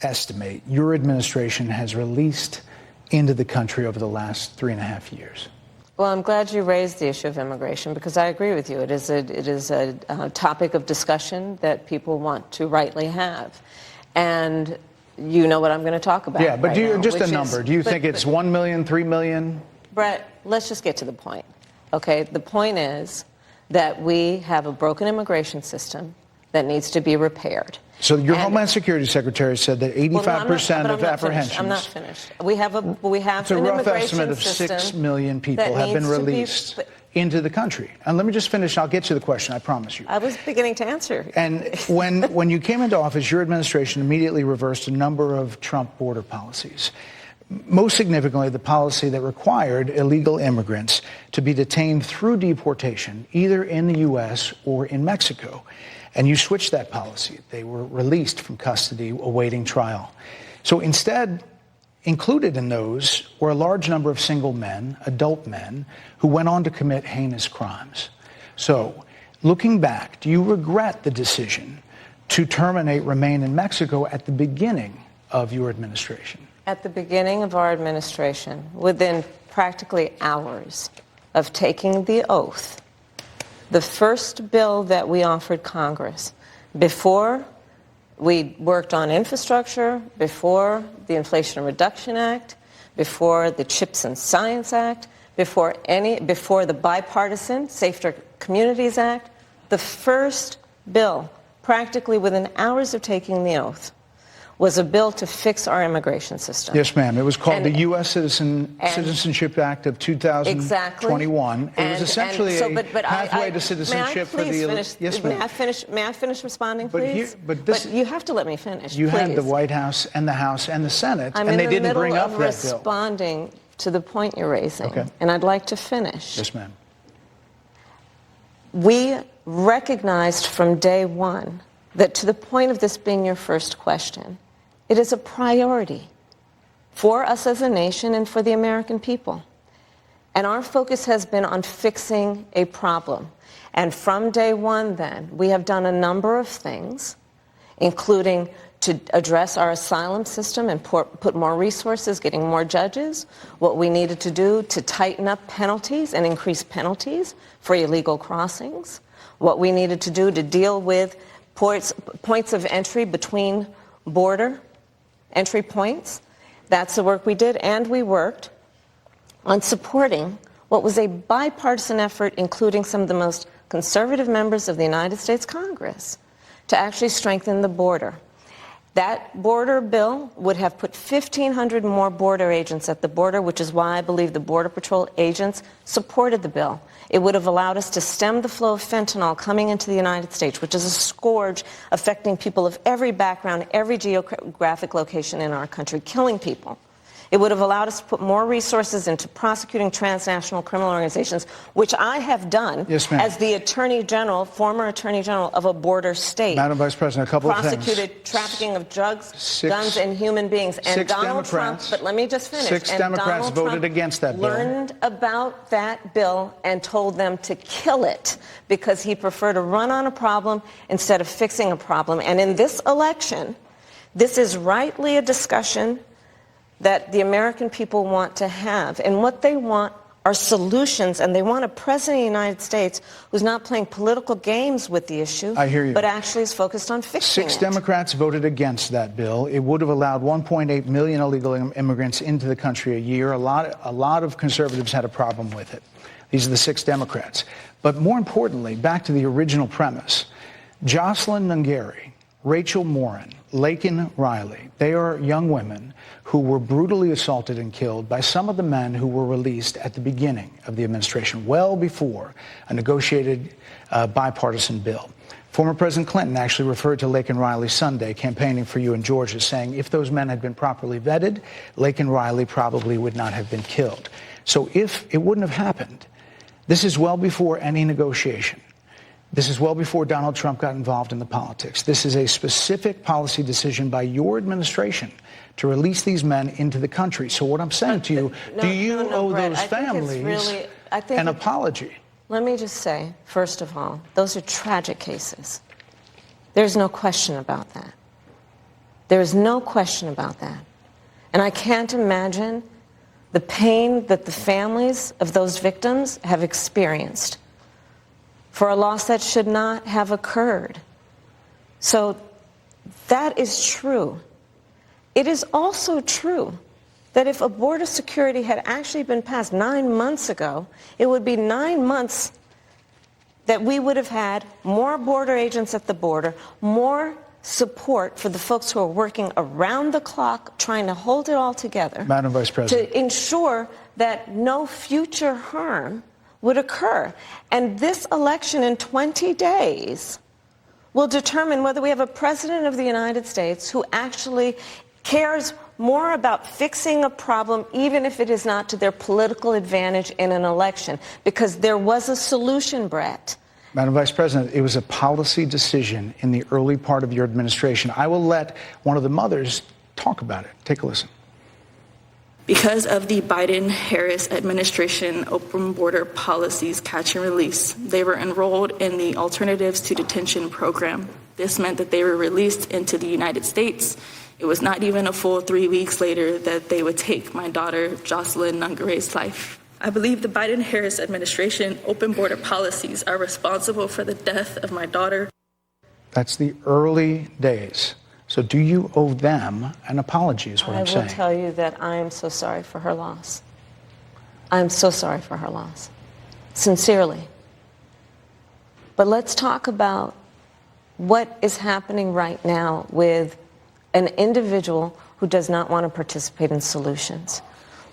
estimate your administration has released into the country over the last 3.5 years? Well, I'm glad you raised the issue of immigration, because I agree with you. It is a topic of discussion that people want to rightly have. And you know what I'm going to talk about. Yeah, but right do you, now, just a number. Do you think it's 1 million, 3 million? Brett, let's just get to the point. Okay, the point is that we have a broken immigration system that needs to be repaired. So your Homeland Security Secretary said that 85% of apprehensions. I'm not finished. We have an immigration system. It's a rough estimate of 6 million people have been released into the country. And let me just finish. I'll get to the question, I promise you. I was beginning to answer. And when you came into office, your administration immediately reversed a number of Trump border policies. Most significantly, the policy that required illegal immigrants to be detained through deportation, either in the U.S. or in Mexico. And you switched that policy. They were released from custody awaiting trial. So instead, included in those were a large number of single men, adult men, who went on to commit heinous crimes. So, looking back, do you regret the decision to terminate Remain in Mexico at the beginning of your administration? At the beginning of our administration, within practically hours of taking the oath, the first bill that we offered Congress, before we worked on infrastructure, before the Inflation Reduction Act, before the Chips and Science Act, before the bipartisan Safer Communities Act, the first bill, practically within hours of taking the oath, was a bill to fix our immigration system. Yes, ma'am. It was called the U.S. Citizenship Act of 2021. Exactly. It was essentially a pathway to citizenship for the elite. Yes, ma'am. May I finish responding, please? But you have to let me finish, You please. had the White House and the House and the Senate, and they didn't bring up that bill. I'm in the middle of responding to the point you're raising, and I'd like to finish. Yes, ma'am. We recognized from day one that, to the point of this being your first question, it is a priority for us as a nation and for the American people. And our focus has been on fixing a problem. And from day one, then, we have done a number of things, including to address our asylum system and put more resources, getting more judges, what we needed to do to tighten up penalties and increase penalties for illegal crossings, what we needed to do to deal with points of entry between border entry points. That's the work we did, and we worked on supporting what was a bipartisan effort, including some of the most conservative members of the United States Congress, to actually strengthen the border. That border bill would have put 1,500 more border agents at the border, which is why I believe the Border Patrol agents supported the bill. It would have allowed us to stem the flow of fentanyl coming into the United States, which is a scourge affecting people of every background, every geographic location in our country, killing people. It would have allowed us to put more resources into prosecuting transnational criminal organizations, which I have done as the Attorney General, former Attorney General of a border state. Madam Vice President, a couple of things. Prosecuted trafficking of drugs, guns, and human beings. And Donald Trump, but let me just finish. 6 Democrats voted against that bill. Learned about that bill and told them to kill it because he preferred to run on a problem instead of fixing a problem. And in this election, this is rightly a discussion that the American people want to have. And what they want are solutions, and they want a president of the United States who's not playing political games with the issue, I hear you, but actually is focused on fixing it. 6 Democrats voted against that bill. It would have allowed 1.8 million illegal immigrants into the country a year. A lot of conservatives had a problem with it. These are the 6 Democrats. But more importantly, back to the original premise, Jocelyn Nungari, Rachel Morin, Laken Riley, they are young women who were brutally assaulted and killed by some of the men who were released at the beginning of the administration, well before a negotiated bipartisan bill. Former President Clinton actually referred to Laken Riley Sunday campaigning for you in Georgia, saying if those men had been properly vetted, Laken Riley probably would not have been killed. So if it wouldn't have happened, this is well before any negotiation. This is well before Donald Trump got involved in the politics. This is a specific policy decision by your administration to release these men into the country. So what I'm saying to you, do you owe Brett, those families an apology? Let me just say, first of all, those are tragic cases. There's no question about that. There's no question about that. And I can't imagine the pain that the families of those victims have experienced for a loss that should not have occurred. So that is true. It is also true that if a border security had actually been passed 9 months ago, it would be 9 months that we would have had more border agents at the border, more support for the folks who are working around the clock trying to hold it all together. Madam Vice President. To ensure that no future harm would occur. And this election in 20 days will determine whether we have a president of the United States who actually cares more about fixing a problem, even if it is not to their political advantage in an election, because there was a solution, Brett. Madam Vice President, it was a policy decision in the early part of your administration. I will let one of the mothers talk about it. Take a listen. Because of the Biden-Harris administration open border policies catch and release, they were enrolled in the Alternatives to Detention program. This meant that they were released into the United States. It was not even a full 3 weeks later that they would take my daughter, Jocelyn Nungare's life. I believe the Biden-Harris administration open border policies are responsible for the death of my daughter. That's the early days. So do you owe them an apology is what I'm saying. I will tell you that I am so sorry for her loss. I am so sorry for her loss. Sincerely. But let's talk about what is happening right now with an individual who does not want to participate in solutions.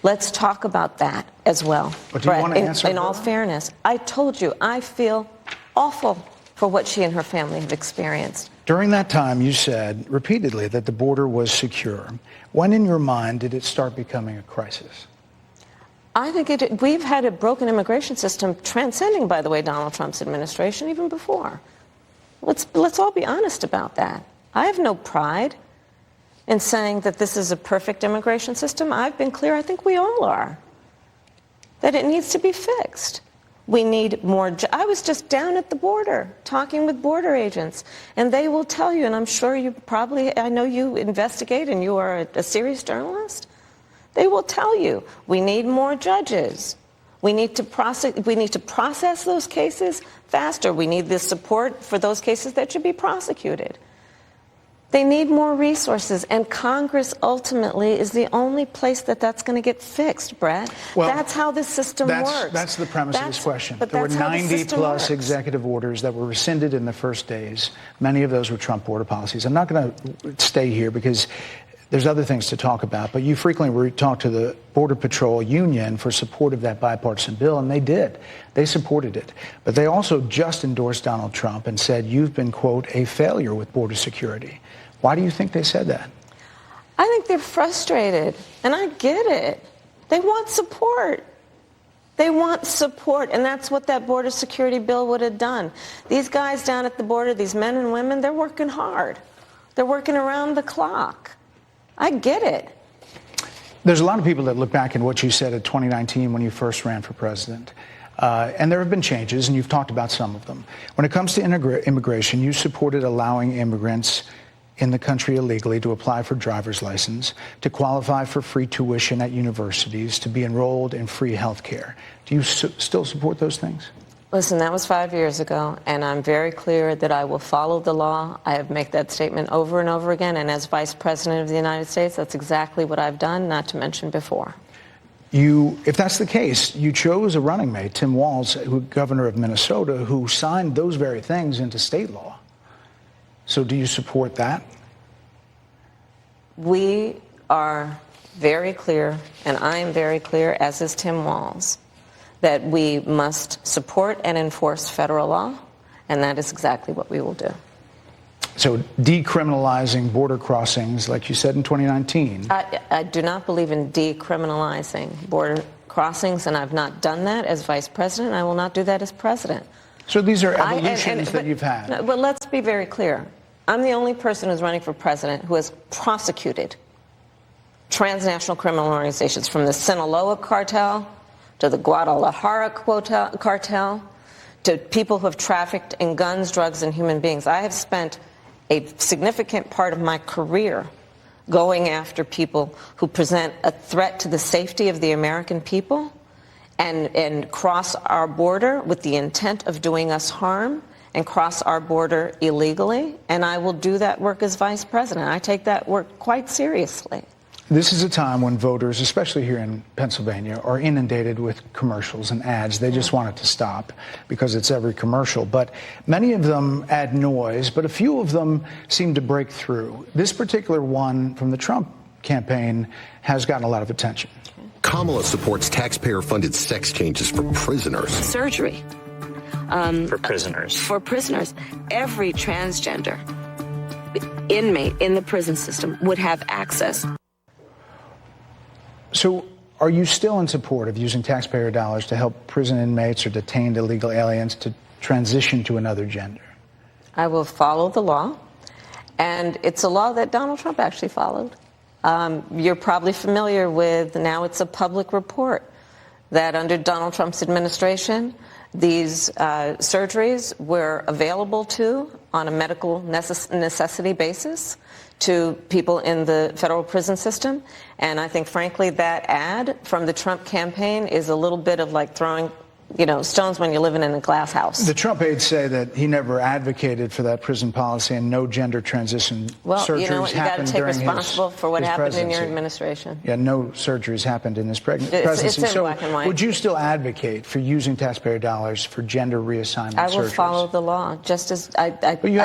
Let's talk about that as well. But do you want to answer in all fairness, I told you, I feel awful for what she and her family have experienced. During that time, you said repeatedly that the border was secure. When in your mind did it start becoming a crisis? I think we've had a broken immigration system transcending, by the way, Donald Trump's administration, even before. Let's all be honest about that. I have no pride in saying that this is a perfect immigration system. I've been clear, I think we all are, that it needs to be fixed. We need more. I was just down at the border talking with border agents, and they will tell you, and I'm sure you probably, I know you investigate and you are a serious journalist, they will tell you, we need more judges. We need to process those cases faster. We need the support for those cases that should be prosecuted. They need more resources, and Congress ultimately is the only place that's going to get fixed, Brett. Well, that's how this system works. That's the premise of this question. But there were that's how the 90-plus system works. executive orders that were rescinded in the first days. Many of those were Trump border policies. I'm not going to stay here because there's other things to talk about, but you frequently talked to the Border Patrol Union for support of that bipartisan bill, and they did. They supported it. But they also just endorsed Donald Trump and said, you've been, quote, a failure with border security. Why do you think they said that? I think they're frustrated, and I get it. They want support. They want support, and that's what that border security bill would have done. These guys down at the border, these men and women, they're working hard. They're working around the clock. I get it. There's a lot of people that look back at what you said in 2019 when you first ran for president. And there have been changes, and you've talked about some of them. When it comes to immigration, you supported allowing immigrants in the country illegally to apply for driver's license, to qualify for free tuition at universities, to be enrolled in free health care. Do you still support those things? Listen, that was 5 years ago, and I'm very clear that I will follow the law. I have made that statement over and over again, and as Vice President of the United States, that's exactly what I've done, not to mention before. If that's the case, you chose a running mate, Tim Walz, governor of Minnesota, who signed those very things into state law. So do you support that? We are very clear, and I am very clear, as is Tim Walz, that we must support and enforce federal law, and that is exactly what we will do. So decriminalizing border crossings, like you said in 2019. I do not believe in decriminalizing border crossings, and I've not done that as vice president. I will not do that as president. So these are evolutions that you've had. But let's be very clear. I'm the only person who's running for president who has prosecuted transnational criminal organizations, from the Sinaloa cartel to the Guadalajara cartel to people who have trafficked in guns, drugs, and human beings. I have spent a significant part of my career going after people who present a threat to the safety of the American people and cross our border with the intent of doing us harm and cross our border illegally. And I will do that work as vice president. I take that work quite seriously. This is a time when voters, especially here in Pennsylvania, are inundated with commercials and ads. They just want it to stop because it's every commercial. But many of them add noise, but a few of them seem to break through. This particular one from the Trump campaign has gotten a lot of attention. Kamala supports taxpayer-funded sex changes for prisoners. Surgery. For prisoners. For prisoners. Every transgender inmate in the prison system would have access. So are you still in support of using taxpayer dollars to help prison inmates or detained illegal aliens to transition to another gender? I will follow the law, and it's a law that Donald Trump actually followed. You're probably familiar with, now it's a public report, that under Donald Trump's administration, these surgeries were available on a medical necessity basis to people in the federal prison system. And I think, frankly, that ad from the Trump campaign is a little bit of like throwing, stones when you're living in a glass house. The Trump aides say that he never advocated for that prison policy and no gender transition surgeries you know what, you got to take responsible for what happened in your administration. Yeah, no surgeries happened in this presidency. It's in black and white. Would you still advocate for using taxpayer dollars for gender reassignment surgeries? I will follow the law, just as I think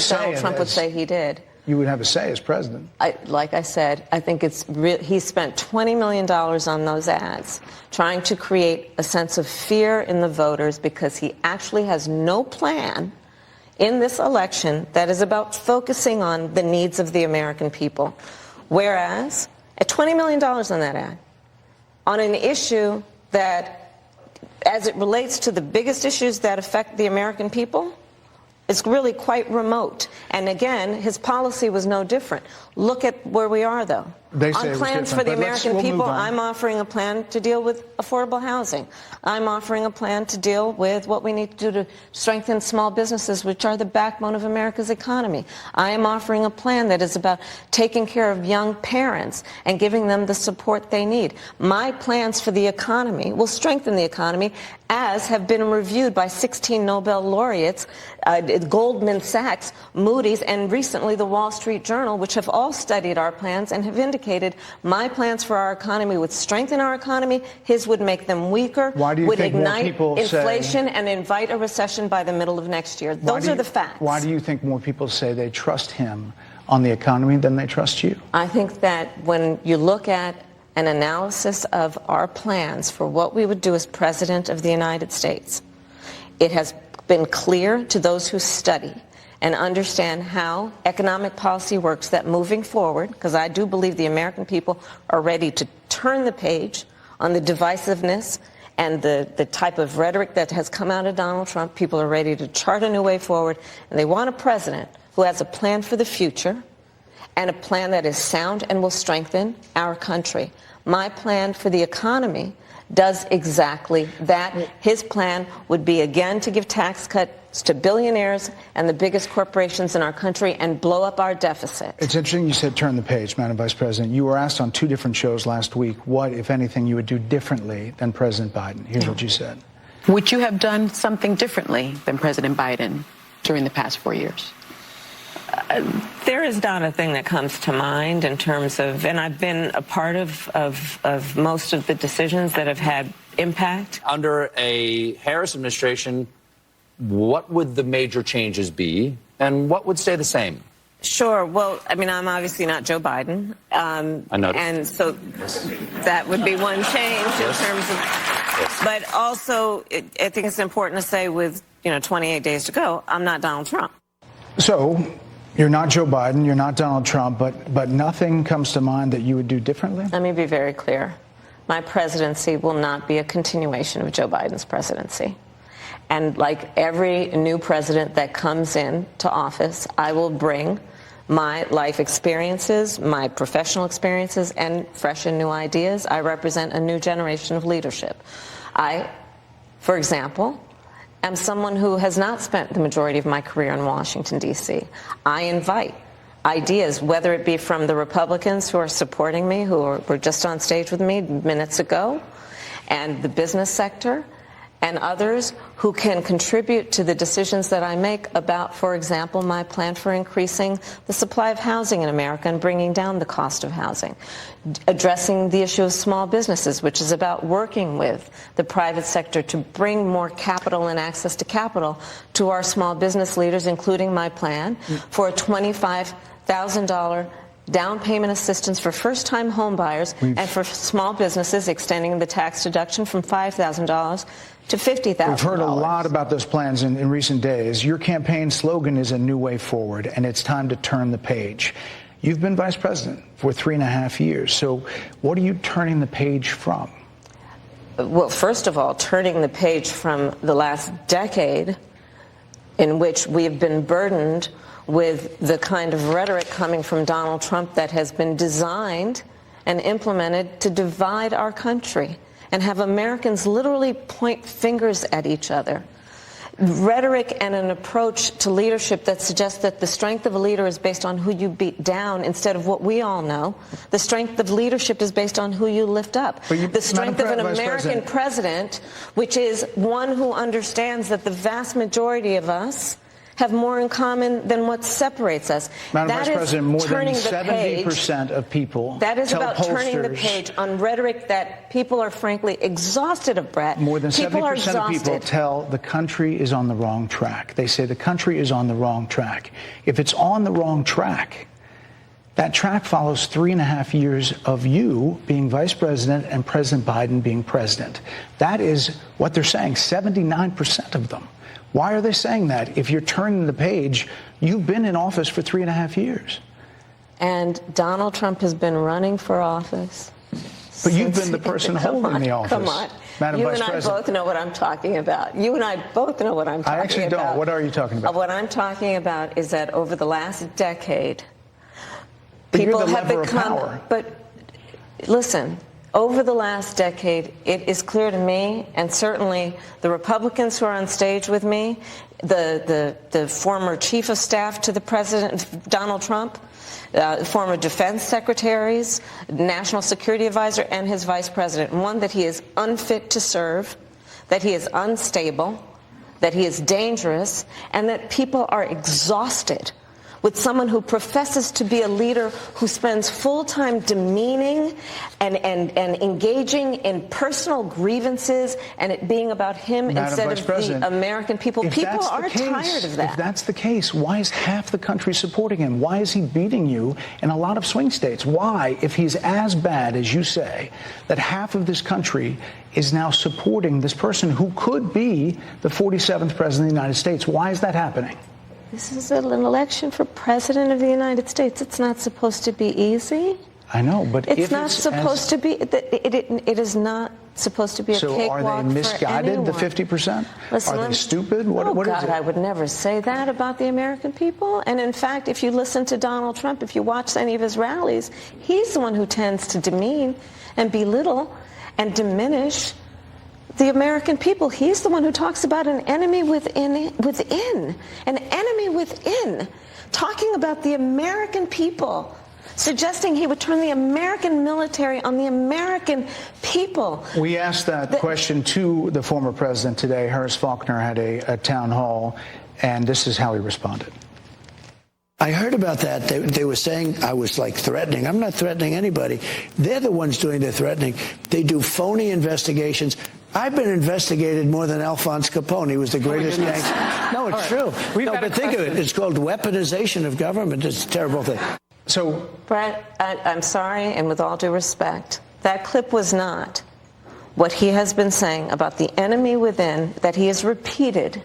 Donald Trump would say he did. You would have a say as president. Like I said, I think he spent $20 million on those ads, trying to create a sense of fear in the voters because he actually has no plan in this election that is about focusing on the needs of the American people. Whereas, at $20 million on that ad, on an issue that, as it relates to the biggest issues that affect the American people, it's really quite remote. And again, his policy was no different. Look at where we are, though. They say on plans for the American people, I'm offering a plan to deal with affordable housing. I'm offering a plan to deal with what we need to do to strengthen small businesses, which are the backbone of America's economy. I am offering a plan that is about taking care of young parents and giving them the support they need. My plans for the economy will strengthen the economy, as have been reviewed by 16 Nobel laureates, Goldman Sachs, Moody's, and recently the Wall Street Journal, which have all studied our plans and have indicated my plans for our economy would strengthen our economy, his would make them weaker, would ignite inflation and invite a recession by the middle of next year. Those are the facts. Why do you think more people say they trust him on the economy than they trust you? I think that when you look at an analysis of our plans for what we would do as President of the United States, it has been clear to those who study and understand how economic policy works that moving forward, because I do believe the American people are ready to turn the page on the divisiveness and the type of rhetoric that has come out of Donald Trump. People are ready to chart a new way forward, and they want a president who has a plan for the future and a plan that is sound and will strengthen our country. My plan for the economy does exactly that. His plan would be, again, to give tax cuts to billionaires and the biggest corporations in our country and blow up our deficit. It's interesting you said turn the page, Madam Vice President. You were asked on 2 different shows last week what, if anything, you would do differently than President Biden. Here's what you said. Would you have done something differently than President Biden during the past 4 years? There is not a thing that comes to mind in terms of, and I've been a part of most of the decisions that have had impact. Under a Harris administration, what would the major changes be, and what would stay the same? Sure. Well, I mean, I'm obviously not Joe Biden. I noticed. And so that would be one change in terms of... Yes. But also, I think it's important to say with, 28 days to go, I'm not Donald Trump. So... You're not Joe Biden, you're not Donald Trump, but nothing comes to mind that you would do differently? Let me be very clear. My presidency will not be a continuation of Joe Biden's presidency. And like every new president that comes into office, I will bring my life experiences, my professional experiences, and fresh and new ideas. I represent a new generation of leadership. I, for example, am someone who has not spent the majority of my career in Washington, D.C. I invite ideas, whether it be from the Republicans who are supporting me, who were just on stage with me minutes ago, and the business sector, and others who can contribute to the decisions that I make about, for example, my plan for increasing the supply of housing in America and bringing down the cost of housing, addressing the issue of small businesses, which is about working with the private sector to bring more capital and access to capital to our small business leaders, including my plan for a $25,000 down payment assistance for first-time home buyers and for small businesses, extending the tax deduction from $5,000 to $50,000. We've heard a lot about those plans in recent days. Your campaign slogan is a new way forward, and it's time to turn the page. You've been vice president for 3.5 years, so what are you turning the page from? Well, first of all, turning the page from the last decade in which we have been burdened with the kind of rhetoric coming from Donald Trump that has been designed and implemented to divide our country and have Americans literally point fingers at each other. Rhetoric and an approach to leadership that suggests that the strength of a leader is based on who you beat down instead of what we all know. The strength of leadership is based on who you lift up. The strength of an American president, which is one who understands that the vast majority of us have more in common than what separates us. Madam Vice President, more than 70% of people that is tell about turning the page on rhetoric that people are frankly exhausted of, Brett. More than 70% of people tell the country is on the wrong track. They say the country is on the wrong track. If it's on the wrong track, that track follows 3.5 years of you being vice president and President Biden being president. That is what they're saying, 79% of them. Why are they saying that? If you're turning the page, you've been in office for 3.5 years. And Donald Trump has been running for office. But you've been the person holding the office. Come on. Madam Vice President. You and I both know what I'm talking about. You and I both know what I'm talking about. I actually don't. What are you talking about? What I'm talking about is that over the last decade, people have become... But listen, over the last decade, it is clear to me, and certainly the Republicans who are on stage with me, the former chief of staff to the president, Donald Trump, former defense secretaries, national security advisor, and his vice president. One, that he is unfit to serve, that he is unstable, that he is dangerous, and that people are exhausted with someone who professes to be a leader who spends full time demeaning and engaging in personal grievances and it being about him instead of the American people. People are tired of that. If that's the case, why is half the country supporting him? Why is he beating you in a lot of swing states? Why, if he's as bad as you say, that half of this country is now supporting this person who could be the 47th president of the United States? Why is that happening? This is an election for president of the United States. It's not supposed to be easy. I know, but it's not supposed to be. It is not supposed to be a cakewalk for anyone. So are they misguided, the 50%? Listen, are they stupid? What is it? I would never say that about the American people. And in fact, if you listen to Donald Trump, if you watch any of his rallies, he's the one who tends to demean and belittle and diminish the American people. He's the one who talks about an enemy within, an enemy within, talking about the American people, suggesting he would turn the American military on the American people. We asked that question to the former president today. Harris Faulkner had a town hall, and this is how he responded. I heard about that. They were saying I was like threatening. I'm not threatening anybody. They're the ones doing the threatening. They do phony investigations. I've been investigated more than Alphonse Capone. He was the greatest gangster. No, it's true. No, but think of it. It's called weaponization of government. It's a terrible thing. So, Brett, I'm sorry, and with all due respect, that clip was not what he has been saying about the enemy within that he has repeated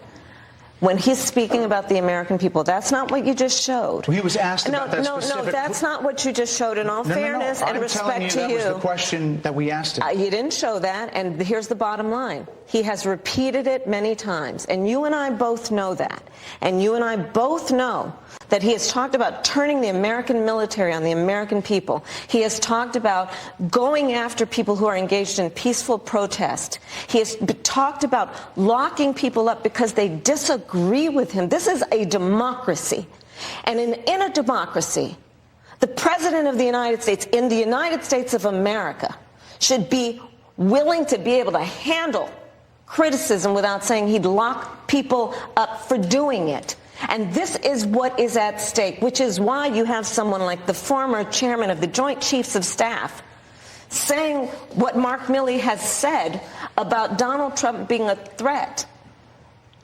when he's speaking about the American people. That's not what you just showed. Well, he was asked about that specific... No, that's not what you just showed. In all fairness and respect to you... that was the question that we asked him. He didn't show that, and here's the bottom line. He has repeated it many times, and you and I both know that. And you and I both know that he has talked about turning the American military on the American people. He has talked about going after people who are engaged in peaceful protest. He has talked about locking people up because they disagree with him. This is a democracy. And in a democracy, the President of the United States, in the United States of America, should be willing to be able to handle criticism without saying he'd lock people up for doing it. And this is what is at stake, which is why you have someone like the former chairman of the Joint Chiefs of Staff saying what Mark Milley has said about Donald Trump being a threat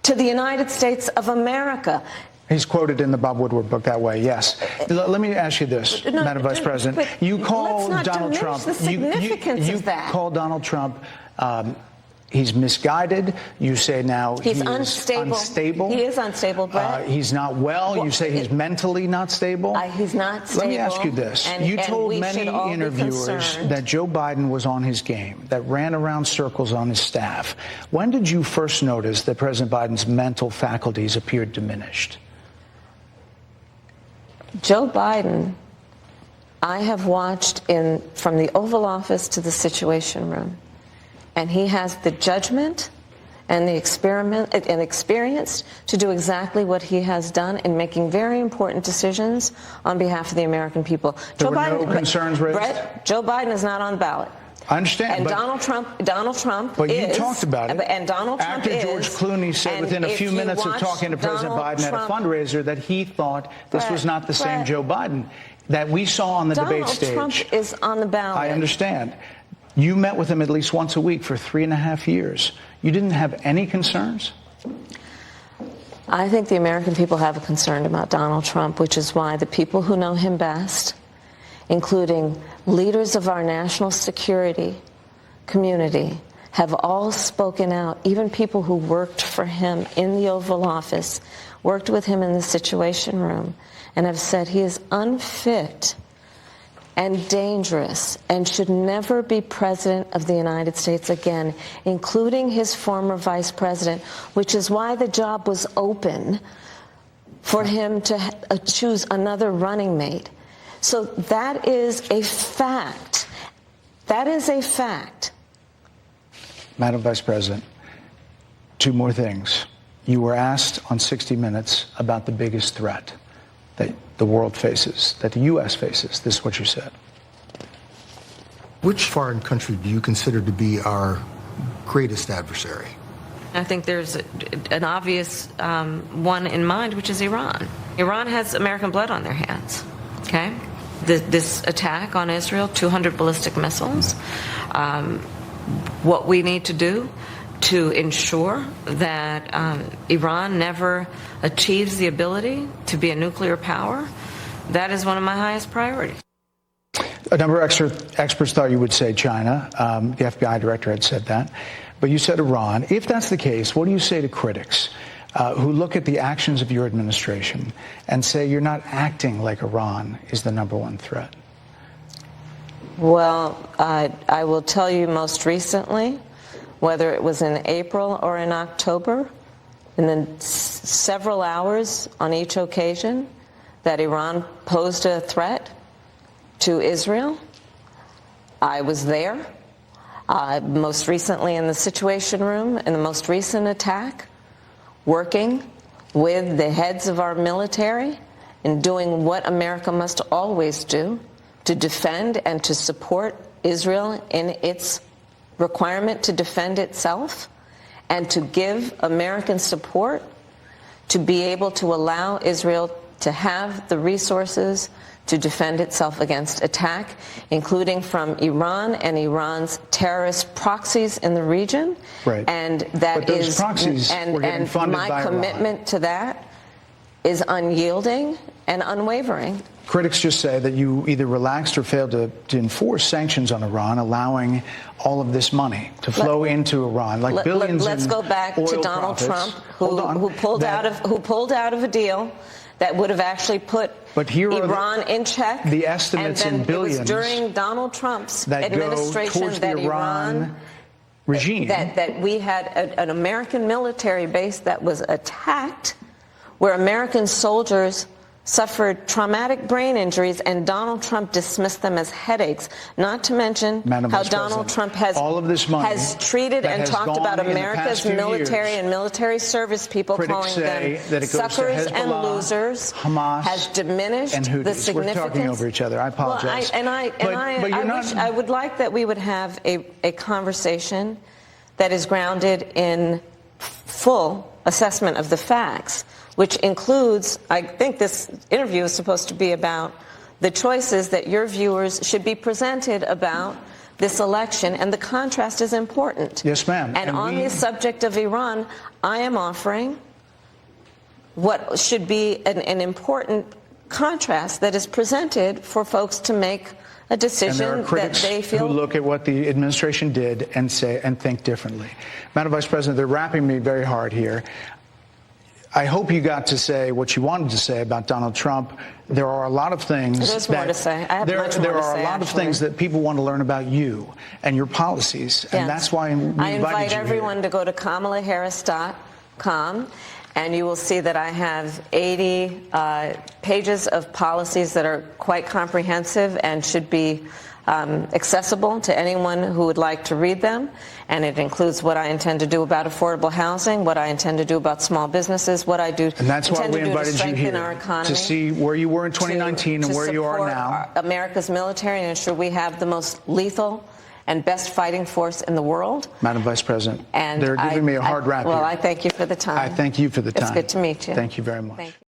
to the United States of America. He's quoted in the Bob Woodward book that way, yes. Let me ask you this, Madam Vice President. You call Donald Trump. The significance of that. You call Donald Trump. He's misguided. You say now he's unstable. He is unstable, Brett. He's not well. You say he's mentally not stable. He's not stable. Let me ask you this. You told many interviewers that Joe Biden was on his game, that ran around circles on his staff. When did you first notice that President Biden's mental faculties appeared diminished? Joe Biden, I have watched from the Oval Office to the Situation Room. And he has the judgment and the experience to do exactly what he has done in making very important decisions on behalf of the American people. There were no concerns raised? Brett, Joe Biden is not on the ballot. I understand. And Donald Trump but is. You talked about it. And Donald Trump After George Clooney said within a few minutes of talking to President Biden at a fundraiser that he thought this was not the same Joe Biden that we saw on the debate stage. Donald Trump is on the ballot. I understand. You met with him at least once a week for 3.5 years. You didn't have any concerns? I think the American people have a concern about Donald Trump, which is why the people who know him best, including leaders of our national security community, have all spoken out. Even people who worked for him in the Oval Office, worked with him in the Situation Room, and have said he is unfit and dangerous and should never be president of the United States again, including his former vice president, which is why the job was open for him to choose another running mate. So that is a fact. That is a fact. Madam Vice President, two more things. You were asked on 60 Minutes about the biggest threat that the world faces, that the U.S. faces. This is what you said. Which foreign country do you consider to be our greatest adversary? I think there's an obvious one in mind, which is Iran. Iran has American blood on their hands, okay? This attack on Israel, 200 ballistic missiles. What we need to do to ensure that Iran never achieves the ability to be a nuclear power, that is one of my highest priorities. A number of experts thought you would say China. The FBI director had said that. But you said Iran. If that's the case, what do you say to critics who look at the actions of your administration and say you're not acting like Iran is the #1 threat? Well, I will tell you most recently, whether it was in April or in October, in the several hours on each occasion that Iran posed a threat to Israel, I was there. Most recently in the Situation Room, in the most recent attack, working with the heads of our military and doing what America must always do to defend and to support Israel in its requirement to defend itself, and to give American support to be able to allow Israel to have the resources to defend itself against attack, including from Iran and Iran's terrorist proxies in the region. Right. And that but those proxies were getting funded by my commitment Iran. To that is unyielding and unwavering. Critics just say that you either relaxed or failed to enforce sanctions on Iran, allowing all of this money to flow into Iran, like billions. Let's go back to Donald Trump, who pulled out of a deal that would have actually put Iran in check. The estimates in billions. It was during Donald Trump's that administration go towards that the Iran regime. That we had an American military base that was attacked, where American soldiers suffered traumatic brain injuries, and Donald Trump dismissed them as headaches, not to mention Madam how Vice Donald President, Trump has, all of this money has treated that and has talked gone about in the America's past few military years, and military service people, critics calling say them that it goes to suckers and Hezbollah, losers, Hamas, has diminished and the Houthis. significance. We're talking over each other. I apologize. Well, I would like that we would have a conversation that is grounded in full assessment of the facts, which includes, I think this interview is supposed to be about the choices that your viewers should be presented about this election, and the contrast is important. Yes, ma'am. And on the subject of Iran, I am offering what should be an important contrast that is presented for folks to make a decision and there are critics that they feel who look at what the administration did and say and think differently. Madam Vice President, they're wrapping me very hard here. I hope you got to say what you wanted to say about Donald Trump. There are a lot of things There's more to say. I have much more there to are say, a lot of actually. things that people want to learn about you and your policies, and that's why we I invited invite you everyone here. to go to kamalaharris.com, and you will see that I have 80 pages of policies that are quite comprehensive and should be accessible to anyone who would like to read them. And it includes what I intend to do about affordable housing, what I intend to do about small businesses, what I do And that's why intend we to do to invited you strengthen here, our economy, to see where you were in 2019 and where you are now. America's military and ensure we have the most lethal and best fighting force in the world. Madam Vice President, And they're giving me a hard rap Well, here. I thank you for the time. I thank you for the time. It's good to meet you. Thank you very much. Thank you.